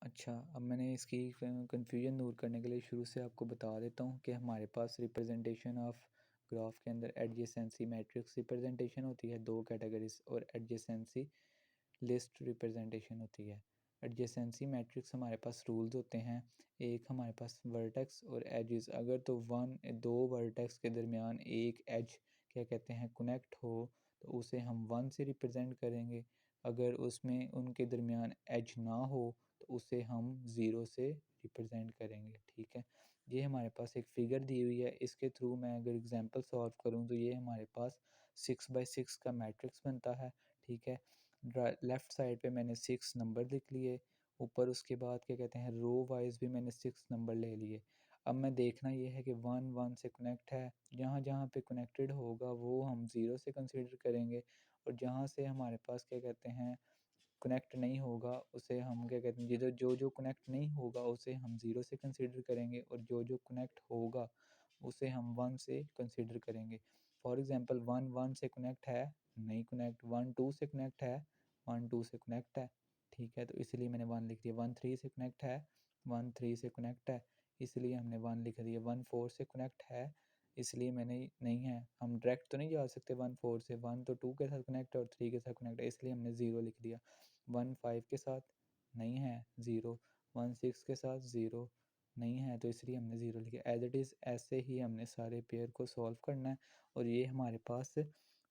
अच्छा, अब मैंने इसकी कन्फ्यूजन दूर करने के लिए शुरू से आपको बता देता हूँ कि हमारे पास रिप्रेजेंटेशन ऑफ ग्राफ के अंदर एडजेसेंसी मैट्रिक्स रिप्रेजेंटेशन होती है, दो कैटेगरीज, और एडजेसेंसी लिस्ट रिप्रेजेंटेशन होती है। एडजेसेंसी मैट्रिक्स हमारे पास रूल्स होते हैं, एक हमारे पास वर्टेक्स और एजेस, अगर तो दो वर्टेक्स के दरमियान एक एज क्या कहते हैं कनेक्ट हो तो उसे हम वन से रिप्रेजेंट करेंगे। अगर उसमें उनके दरमियान एज ना हो तो उसे हम ज़ीरो से रिप्रेजेंट करेंगे। ठीक है, ये हमारे पास एक फिगर दी हुई है, इसके थ्रू मैं अगर एग्जांपल सॉल्व करूं तो ये हमारे पास 6 बाई 6 का मैट्रिक्स बनता है। ठीक है, लेफ़्ट साइड पे मैंने 6 नंबर लिख लिए, ऊपर उसके बाद क्या कहते हैं रो वाइज भी मैंने 6 नंबर ले लिए। अब मैं देखना ये है कि 1 1 से कनेक्ट है, जहाँ जहाँ पे कनेक्टेड होगा वो हम ज़ीरो से कंसीडर करेंगे, और जहाँ से हमारे पास क्या कहते हैं कनेक्ट नहीं होगा उसे हम क्या कहते हैं जो जो कनेक्ट नहीं होगा उसे हम ज़ीरो से कंसीडर करेंगे, और जो जो कनेक्ट होगा उसे हम वन से कंसीडर करेंगे। फॉर एग्जांपल 1 1 से कनेक्ट है, नहीं कनेक्ट, 1 2 से कनेक्ट है, 1 2 से कनेक्ट है। ठीक है, तो इसलिए मैंने 1 लिख दिया। 1 3 से कनेक्ट है, 1 3 से कनेक्ट है, इसलिए हमने 1 लिख दिया। 1 4 से कनेक्ट है, इसलिए मैंने नहीं है, हम डायरेक्ट तो नहीं जा सकते 1 4 से, 1 तो 2 के साथ कनेक्ट है और 3 के साथ कनेक्ट है, इसलिए हमने 0 लिख दिया। 1 5 के साथ नहीं है, 0। 1 6 के साथ 0 नहीं है, तो इसलिए हमने 0 लिखा। एज इट इज़ ऐसे ही हमने सारे पेयर को सॉल्व करना है, और ये हमारे पास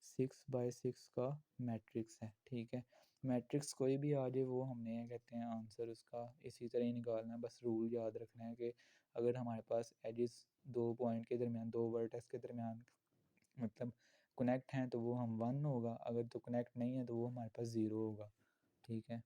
6 बाई 6 का मैट्रिक्स है। ठीक है, मैट्रिक्स कोई भी आ जाए वो हमने क्या कहते हैं आंसर उसका इसी तरह ही निकालना है, बस रूल याद रखना है कि अगर हमारे पास एजिस दो पॉइंट के दरमियान, दो वर्टेक्स के दरमियान मतलब कनेक्ट हैं तो वो हम वन होगा, अगर तो कनेक्ट नहीं है तो वो हमारे पास ज़ीरो होगा। ठीक है।